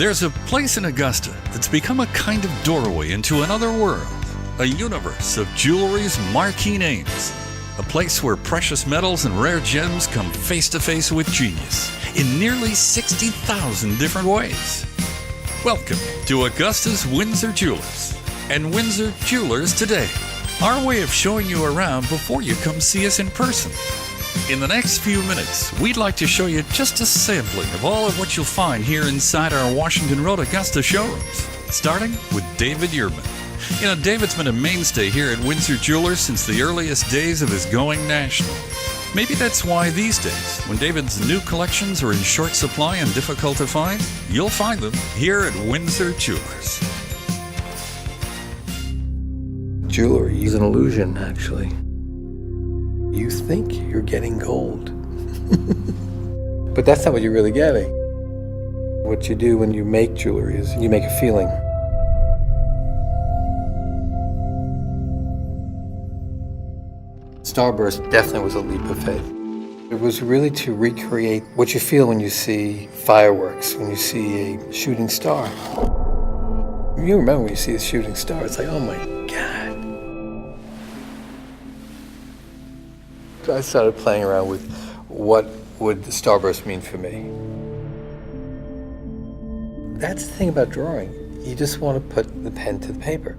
There's a place in Augusta that's become a kind of doorway into another world, a universe of jewelry's marquee names, a place where precious metals and rare gems come face to face with genius in nearly 60,000 different ways. Welcome to Augusta's Windsor Jewelers and Windsor Jewelers Today, our way of showing you around before you come see us in person. In the next few minutes, we'd like to show you just a sampling of all of what you'll find here inside our Washington Road Augusta showrooms, starting with David Yurman. You know, David's been a mainstay here at Windsor Jewelers since the earliest days of his going national. Maybe that's why these days, when David's new collections are in short supply and difficult to find, you'll find them here at Windsor Jewelers. Jewelry is an illusion, actually. You think you're getting gold, but that's not what you're really getting. What you do when you make jewelry is you make a feeling. Starburst definitely was a leap of faith. It was really to recreate what you feel when you see fireworks, when you see a shooting star. You remember when you see a shooting star, it's like, oh my God. I started playing around with what would the starburst mean for me. That's the thing about drawing. You just want to put the pen to the paper.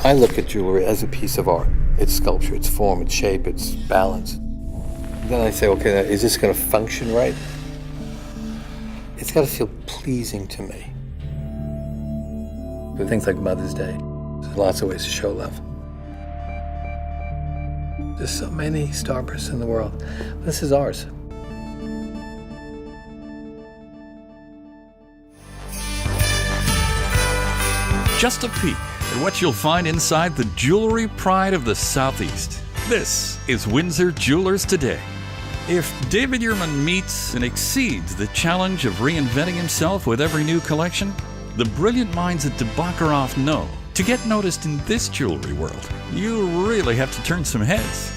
I look at jewelry as a piece of art. It's sculpture, it's form, it's shape, it's balance. Then I say, okay, is this going to function right? It's got to feel pleasing to me. For things like Mother's Day, there's lots of ways to show love. There's so many starbursts in the world. This is ours. Just a peek at what you'll find inside the jewelry pride of the Southeast. This is Windsor Jewelers Today. If David Yurman meets and exceeds the challenge of reinventing himself with every new collection, the brilliant minds at Baccarat know to get noticed in this jewelry world, you really have to turn some heads.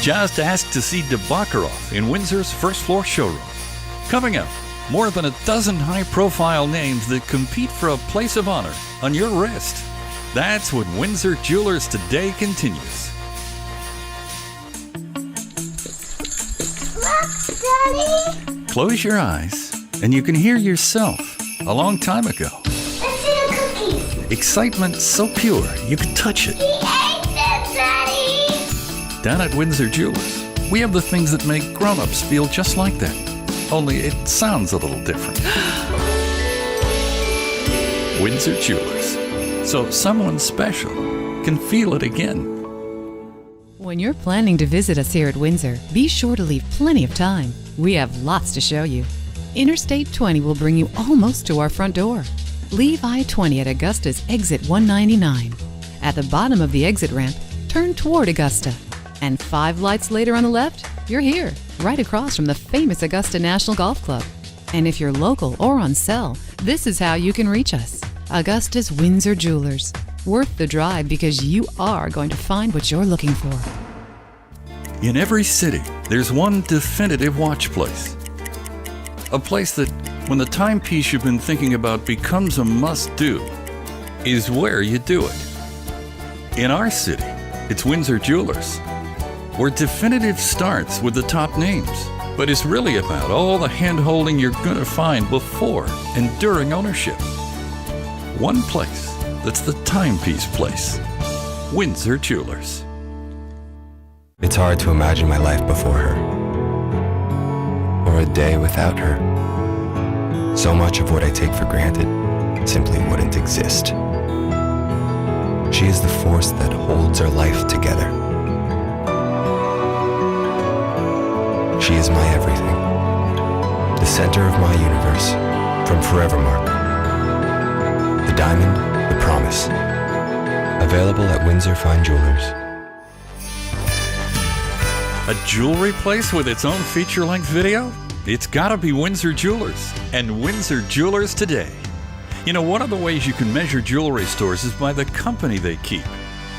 Just ask to see Baccarat in Windsor's first floor showroom. Coming up, more than a dozen high-profile names that compete for a place of honor on your wrist. That's when Windsor Jewelers Today continues. Look, Daddy! Close your eyes, and you can hear yourself a long time ago. Let's see the cookies. Excitement so pure you could touch it. He ate them, Daddy! Down at Windsor Jewelers, we have the things that make grown-ups feel just like that. Only it sounds a little different. Windsor Jewelers. So someone special can feel it again. When you're planning to visit us here at Windsor, be sure to leave plenty of time. We have lots to show you. Interstate 20 will bring you almost to our front door. Leave I-20 at Augusta's exit 199. At the bottom of the exit ramp, turn toward Augusta. And 5 lights later on the left, you're here, right across from the famous Augusta National Golf Club. And if you're local or on sale, this is how you can reach us. Augusta's Windsor Jewelers. Worth the drive because you are going to find what you're looking for. In every city, there's one definitive watch place. A place that, when the timepiece you've been thinking about becomes a must-do, is where you do it. In our city, it's Windsor Jewelers, where definitive starts with the top names, but is really about all the hand-holding you're going to find before and during ownership. One place that's the timepiece place. Windsor Jewelers. It's hard to imagine my life before her, or a day without her. So much of what I take for granted simply wouldn't exist. She is the force that holds our life together. She is my everything, the center of my universe, from Forevermark. The diamond, the promise. Available at Windsor Fine Jewelers. A jewelry place with its own feature-length video? It's gotta be Windsor Jewelers, and Windsor Jewelers today. You know, one of the ways you can measure jewelry stores is by the company they keep.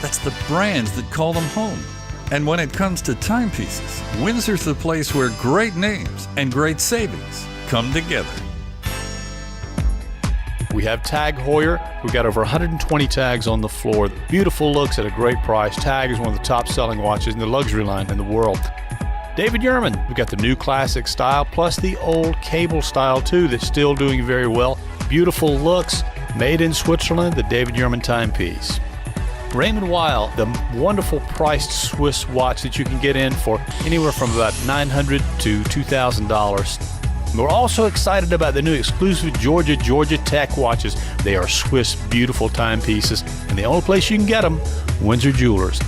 That's the brands that call them home. And when it comes to timepieces, Windsor's the place where great names and great savings come together. We have Tag Heuer. We've got over 120 tags on the floor. Beautiful looks at a great price. Tag is one of the top selling watches in the luxury line in the world. David Yurman, we've got the new classic style plus the old cable style too that's still doing very well. Beautiful looks, made in Switzerland, the David Yurman timepiece. Raymond Weil, the wonderful priced Swiss watch that you can get in for anywhere from about $900 to $2,000. We're also excited about the new exclusive Georgia Tech watches. They are Swiss beautiful timepieces, and the only place you can get them, Windsor Jewelers.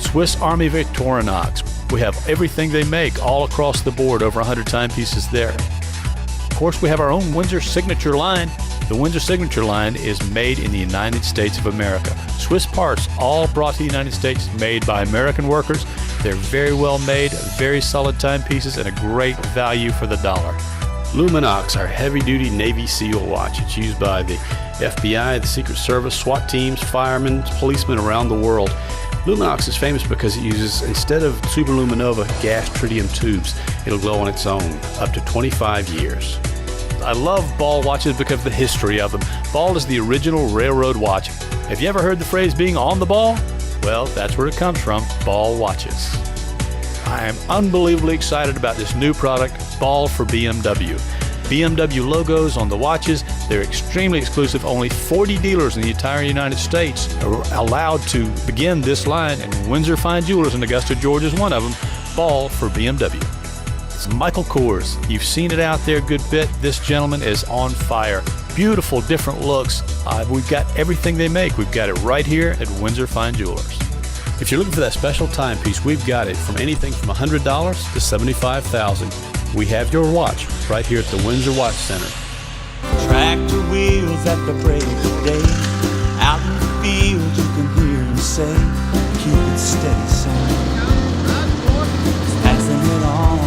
Swiss Army Victorinox. We have everything they make all across the board, over 100 timepieces there. Of course, we have our own Windsor Signature line. The Windsor Signature line is made in the United States of America. Swiss parts, all brought to the United States, made by American workers. They're very well made, very solid timepieces, and a great value for the dollar. Luminox, our heavy-duty Navy SEAL watch. It's used by the FBI, the Secret Service, SWAT teams, firemen, policemen around the world. Luminox is famous because it uses, instead of superluminova, gas tritium tubes. It'll glow on its own up to 25 years. I love Ball watches because of the history of them. Ball is the original railroad watch. Have you ever heard the phrase being on the ball? Well, that's where it comes from, Ball watches. I am unbelievably excited about this new product, Ball for BMW. BMW logos on the watches. They're extremely exclusive. Only 40 dealers in the entire United States are allowed to begin this line, and Windsor Fine Jewelers in Augusta, Georgia is one of them. Ball for BMW. It's Michael Kors. You've seen it out there a good bit. This gentleman is on fire. Beautiful, different looks. We've got everything they make. We've got it right here at Windsor Fine Jewelers. If you're looking for that special timepiece, we've got it from anything from $100 to $75,000. We have your watch right here at the Windsor Watch Center. Tractor wheels at the break of day. Out in the field you can hear him say, keep it steady, son. Passing it on.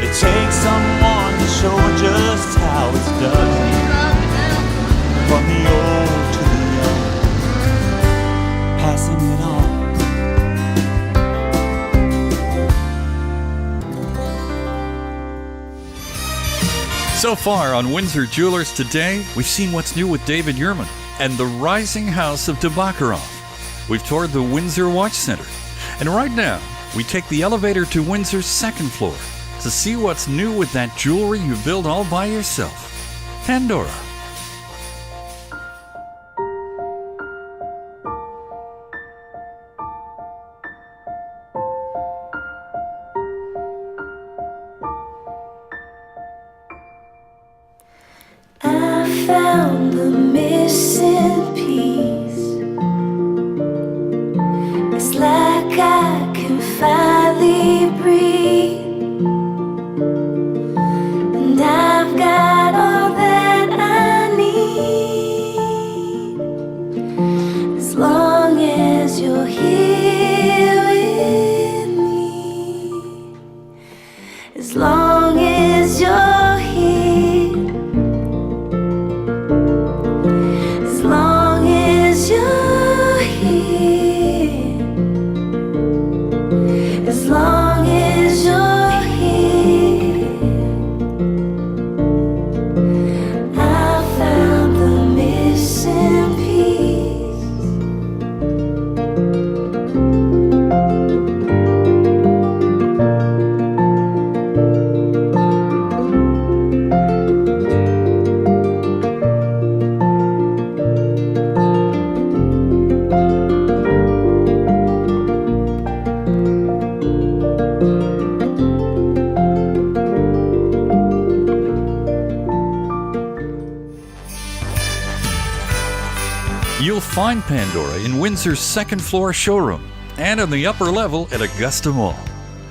It takes someone to show just how it's done. From the old to the young, passing it on. So far on Windsor Jewelers today, we've seen what's new with David Yurman and the rising house of Tabakaroff. We've toured the Windsor Watch Center, and right now, we take the elevator to Windsor's second floor to see what's new with that jewelry you build all by yourself. Pandora. I found the missing piece. It's like I can finally breathe, and I've got all that I need. As long as you're here You'll find Pandora in Windsor's second floor showroom and on the upper level at Augusta Mall.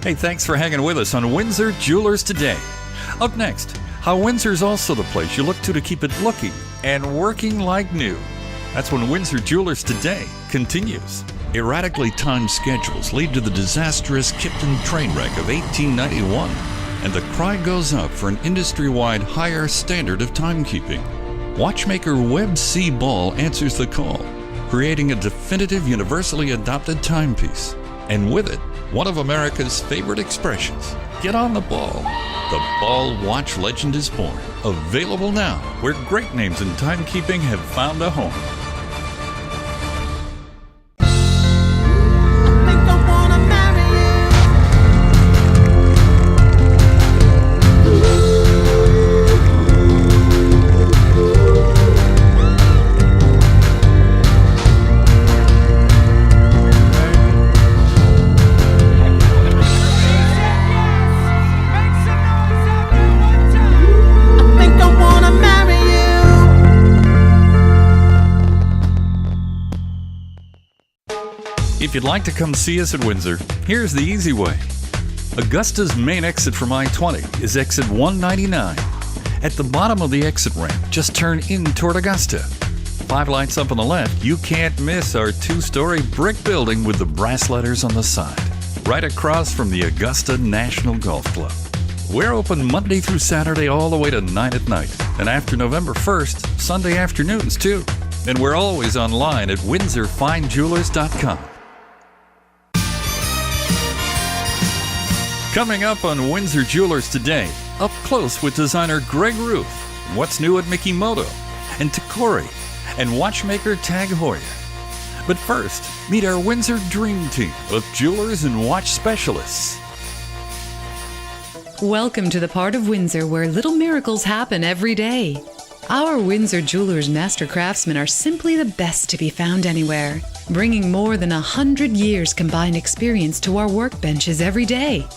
Hey, thanks for hanging with us on Windsor Jewelers Today. Up next, how Windsor's also the place you look to keep it looking and working like new. That's when Windsor Jewelers Today continues. Erratically timed schedules lead to the disastrous Kipton train wreck of 1891, and the cry goes up for an industry-wide higher standard of timekeeping. Watchmaker Webb C. Ball answers the call, creating a definitive, universally adopted timepiece. And with it, one of America's favorite expressions, get on the ball. The Ball Watch legend is born. Available now, where great names in timekeeping have found a home. If you'd like to come see us at Windsor, here's the easy way. Augusta's main exit from I-20 is exit 199. At the bottom of the exit ramp, just turn in toward Augusta. 5 lights up on the left, you can't miss our 2-story brick building with the brass letters on the side, right across from the Augusta National Golf Club. We're open Monday through Saturday all the way to 9 at night, and after November 1st, Sunday afternoons too. And we're always online at windsorfinejewelers.com. Coming up on Windsor Jewelers Today, up close with designer Greg Ruth, what's new at Mikimoto, and Takori, and watchmaker Tag Heuer. But first, meet our Windsor Dream Team of jewelers and watch specialists. Welcome to the part of Windsor where little miracles happen every day. Our Windsor Jewelers master craftsmen are simply the best to be found anywhere, bringing more than 100 years combined experience to our workbenches every day.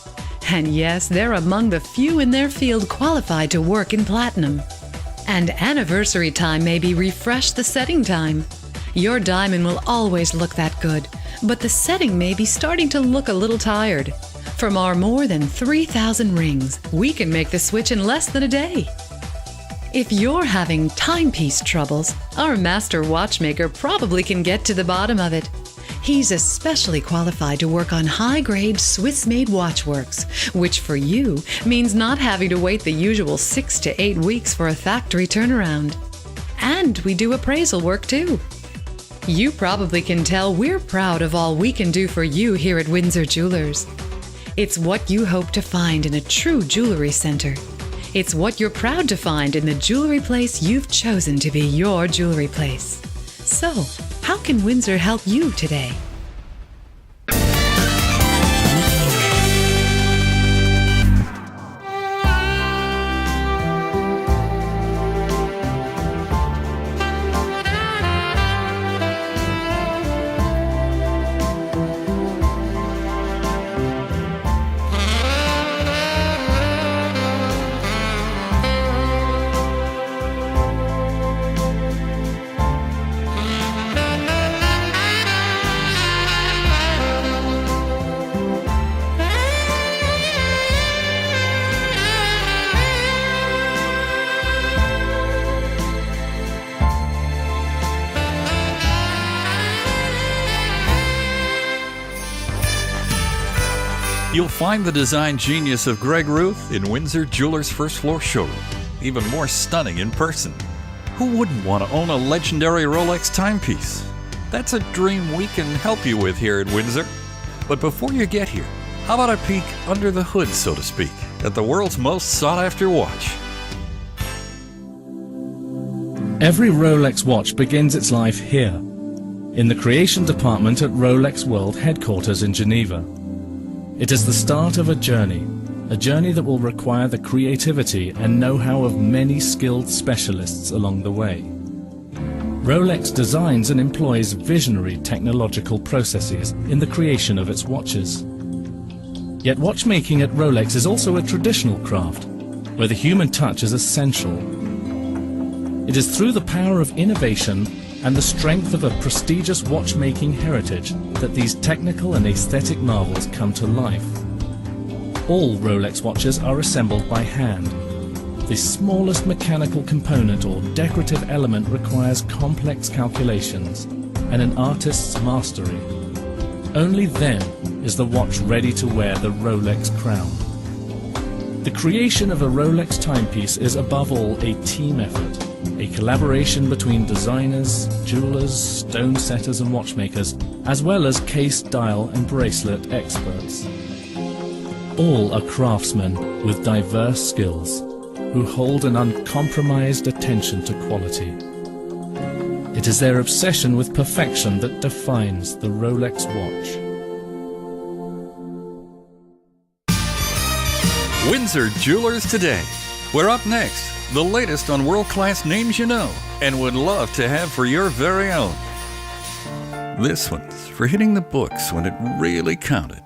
And yes, they're among the few in their field qualified to work in platinum. And anniversary time may be refresh the setting time. Your diamond will always look that good, but the setting may be starting to look a little tired. From our more than 3,000 rings, we can make the switch in less than a day. If you're having timepiece troubles, our master watchmaker probably can get to the bottom of it. He's especially qualified to work on high-grade Swiss-made watchworks, which for you means not having to wait the usual 6 to 8 weeks for a factory turnaround. And we do appraisal work too. You probably can tell we're proud of all we can do for you here at Windsor Jewelers. It's what you hope to find in a true jewelry center. It's what you're proud to find in the jewelry place you've chosen to be your jewelry place. So, how can Windsor help you today? You'll find the design genius of Greg Ruth in Windsor Jewelers' first floor showroom, even more stunning in person. Who wouldn't want to own a legendary Rolex timepiece? That's a dream we can help you with here at Windsor. But before you get here, how about a peek under the hood, so to speak, at the world's most sought-after watch? Every Rolex watch begins its life here, in the creation department at Rolex World headquarters in Geneva. It is the start of a journey that will require the creativity and know-how of many skilled specialists along the way. Rolex designs and employs visionary technological processes in the creation of its watches. Yet watchmaking at Rolex is also a traditional craft, where the human touch is essential. It is through the power of innovation and the strength of a prestigious watchmaking heritage that these technical and aesthetic marvels come to life. All Rolex watches are assembled by hand. The smallest mechanical component or decorative element requires complex calculations and an artist's mastery. Only then is the watch ready to wear the Rolex crown. The creation of a Rolex timepiece is above all a team effort, a collaboration between designers, jewelers, stone setters and watchmakers, as well as case, dial and bracelet experts. All are craftsmen with diverse skills who hold an uncompromised attention to quality. It is their obsession with perfection that defines the Rolex watch. Windsor Jewelers Today. We're up next, the latest on world-class names you know and would love to have for your very own. This one's for hitting the books when it really counted.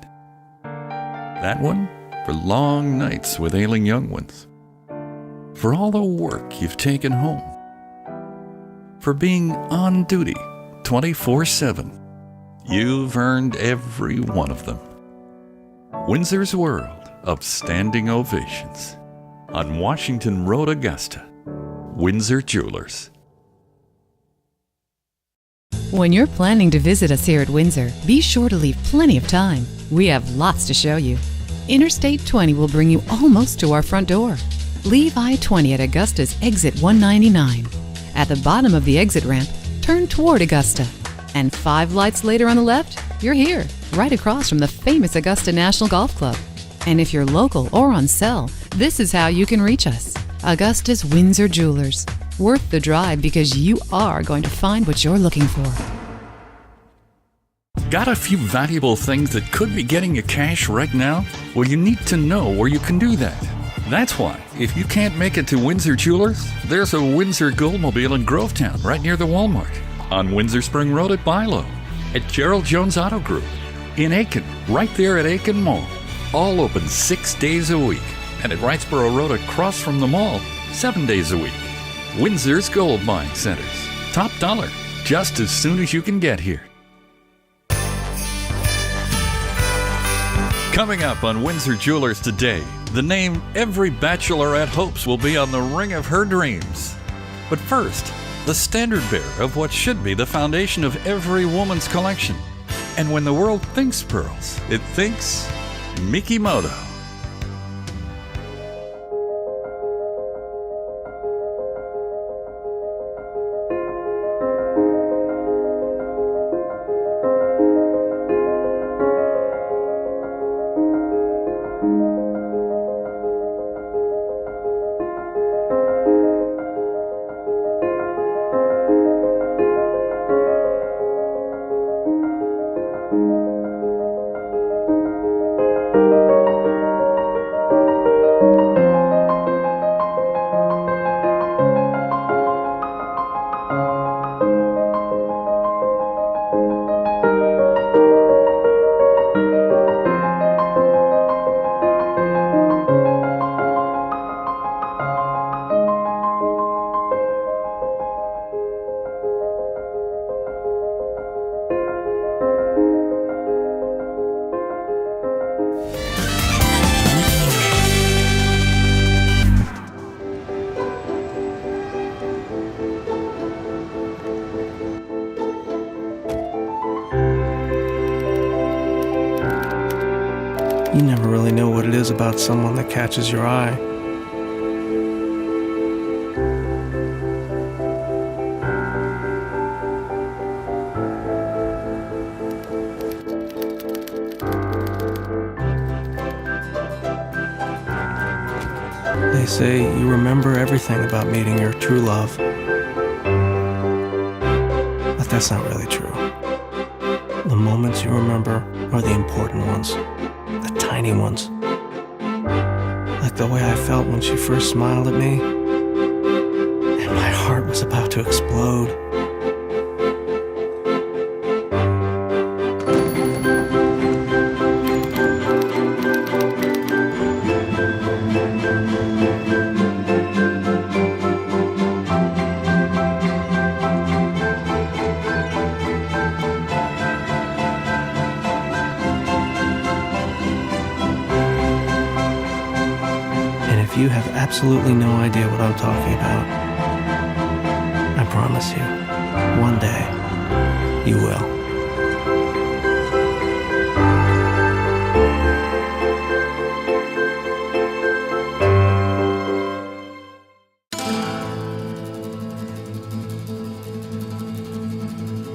That one for long nights with ailing young ones. For all the work you've taken home. For being on duty 24/7. You've earned every one of them. Windsor's world of standing ovations. On Washington Road, Augusta. Windsor Jewelers. When you're planning to visit us here at Windsor, be sure to leave plenty of time. We have lots to show you. Interstate 20 will bring you almost to our front door. Leave I-20 at Augusta's exit 199. At the bottom of the exit ramp, turn toward Augusta. And 5 lights later on the left, you're here, right across from the famous Augusta National Golf Club. And if you're local or on sale, this is how you can reach us. Augusta's Windsor Jewelers. Worth the drive because you are going to find what you're looking for. Got a few valuable things that could be getting you cash right now? Well, you need to know where you can do that. That's why, if you can't make it to Windsor Jewelers, there's a Windsor Goldmobile in Grovetown, right near the Walmart. On Windsor Spring Road at Bilo. At Gerald Jones Auto Group. In Aiken, right there at Aiken Mall. All open 6 days a week. And at Wrightsboro Road across from the mall, 7 days a week. Windsor's Gold Buying Centers. Top dollar, just as soon as you can get here. Coming up on Windsor Jewelers Today, the name every bachelorette hopes will be on the ring of her dreams. But first, the standard bearer of what should be the foundation of every woman's collection. And when the world thinks pearls, it thinks Mikimoto. You never really know what it is about someone that catches your eye. They say you remember everything about meeting your true love. But that's not really true. The moments you remember are the important ones. Tiny ones. Like the way I felt when she first smiled at me, and my heart was about to explode. you have absolutely no idea what I'm talking about. I promise you, one day, you will.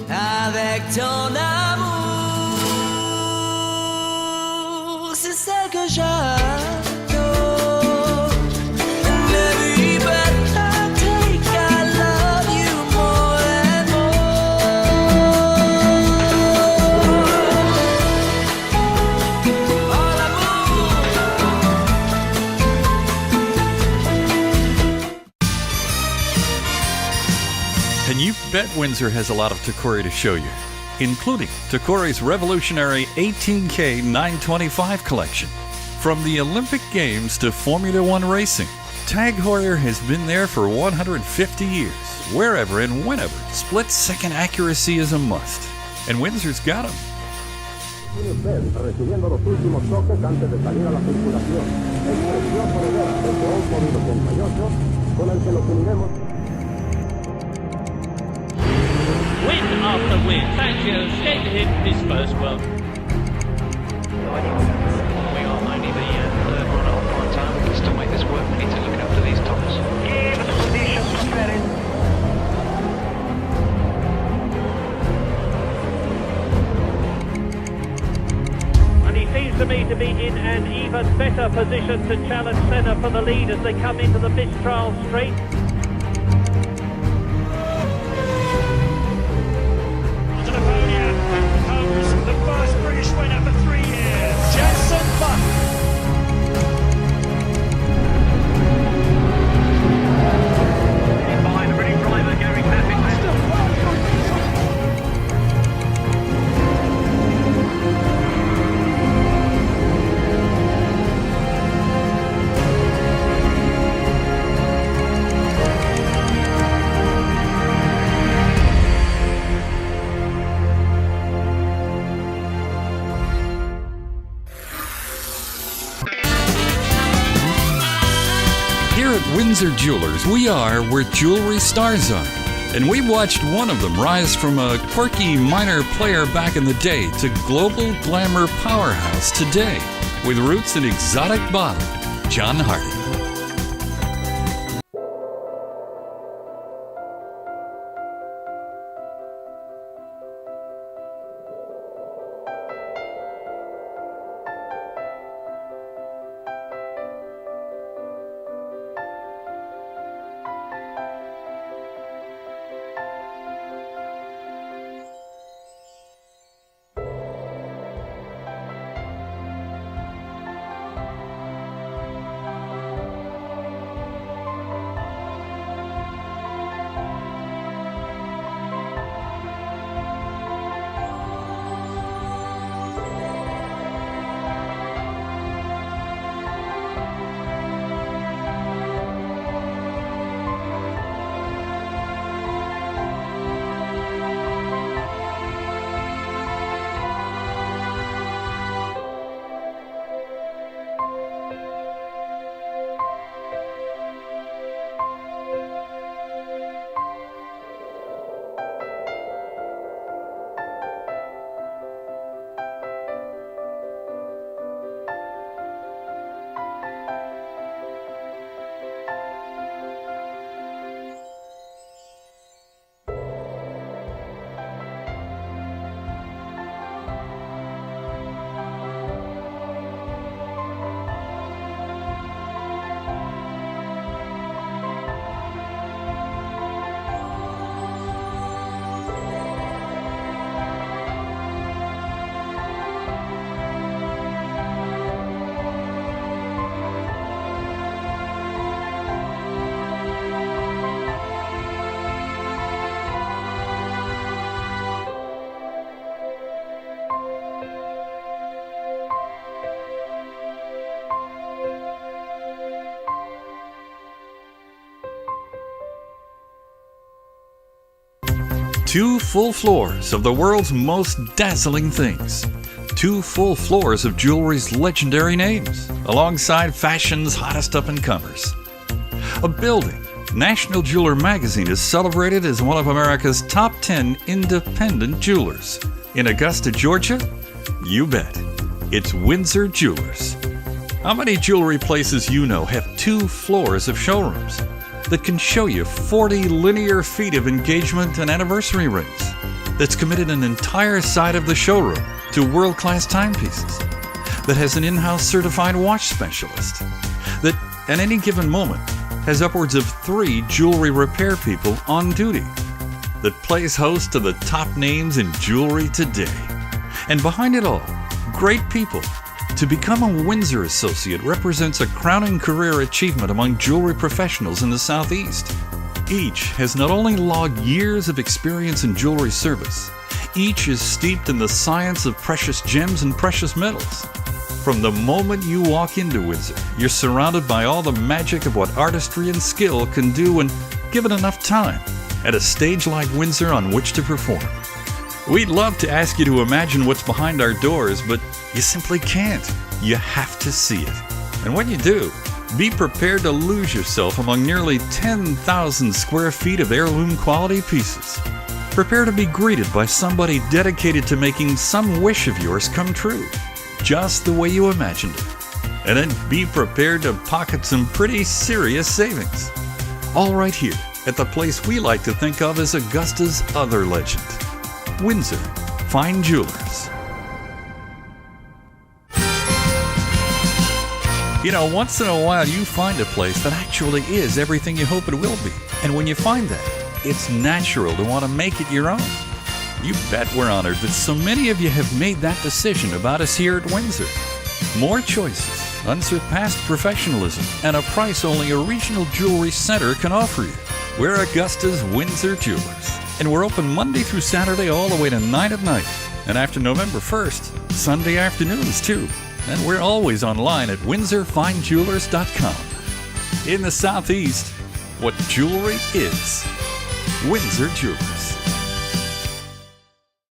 Avec ton amour, c'est celle que j'adore. Maybe, but I think I love you more and more. Oh, l'amour. And you bet Windsor has a lot of Tacori to show you, including Tacori's revolutionary 18K 925 collection. From the Olympic Games to Formula One racing, Tag Heuer has been there for 150 years. Wherever and whenever, split-second accuracy is a must. And Windsor's got them. Recibiendo los últimos toques antes de salir a la circulación. El precioso reloj de 288 con el que nos uniremos. Win after win. Fangio stayed to him his first world. We are only the third one on prime time. We can still make this work. We need to look after these tops. Give the conditions for Perez. And he seems to me to be in an even better position to challenge Senna for the lead as they come into the Mistral Straight. The first British winner for 3 years, Jenson Button. Behind the British driver, Gary Patrick. Here at Windsor Jewelers, we are where jewelry stars are. And we watched one of them rise from a quirky minor player back in the day to global glamour powerhouse today, with roots in exotic bottle, John Hardy. Two full floors of the world's most dazzling things. 2 full floors of jewelry's legendary names, alongside fashion's hottest up-and-comers. A building National Jeweler magazine has celebrated as one of America's top 10 independent jewelers. In Augusta, Georgia? You bet. It's Windsor Jewelers. How many jewelry places you know have 2 floors of showrooms that can show you 40 linear feet of engagement and anniversary rings, that's committed an entire side of the showroom to world-class timepieces, that has an in-house certified watch specialist, that at any given moment has upwards of 3 jewelry repair people on duty, that plays host to the top names in jewelry today. And behind it all, great people. To become a Windsor associate represents a crowning career achievement among jewelry professionals in the Southeast. Each has not only logged years of experience in jewelry service, each is steeped in the science of precious gems and precious metals. From the moment you walk into Windsor, you're surrounded by all the magic of what artistry and skill can do when given enough time at a stage like Windsor on which to perform. We'd love to ask you to imagine what's behind our doors, but you simply can't. You have to see it. And when you do, be prepared to lose yourself among nearly 10,000 square feet of heirloom quality pieces. Prepare to be greeted by somebody dedicated to making some wish of yours come true, just the way you imagined it. And then be prepared to pocket some pretty serious savings. All right here at the place we like to think of as Augusta's other legend, Windsor Fine Jewelers. You know, once in a while you find a place that actually is everything you hope it will be. And when you find that, it's natural to want to make it your own. You bet we're honored that so many of you have made that decision about us here at Windsor. More choices, unsurpassed professionalism, and a price only a regional jewelry center can offer you. We're Augusta's Windsor Jewelers, and we're open Monday through Saturday all the way to 9 at night. And after November 1st, Sunday afternoons too. And we're always online at windsorfinejewelers.com. In the Southeast, what jewelry is. Windsor Jewelers.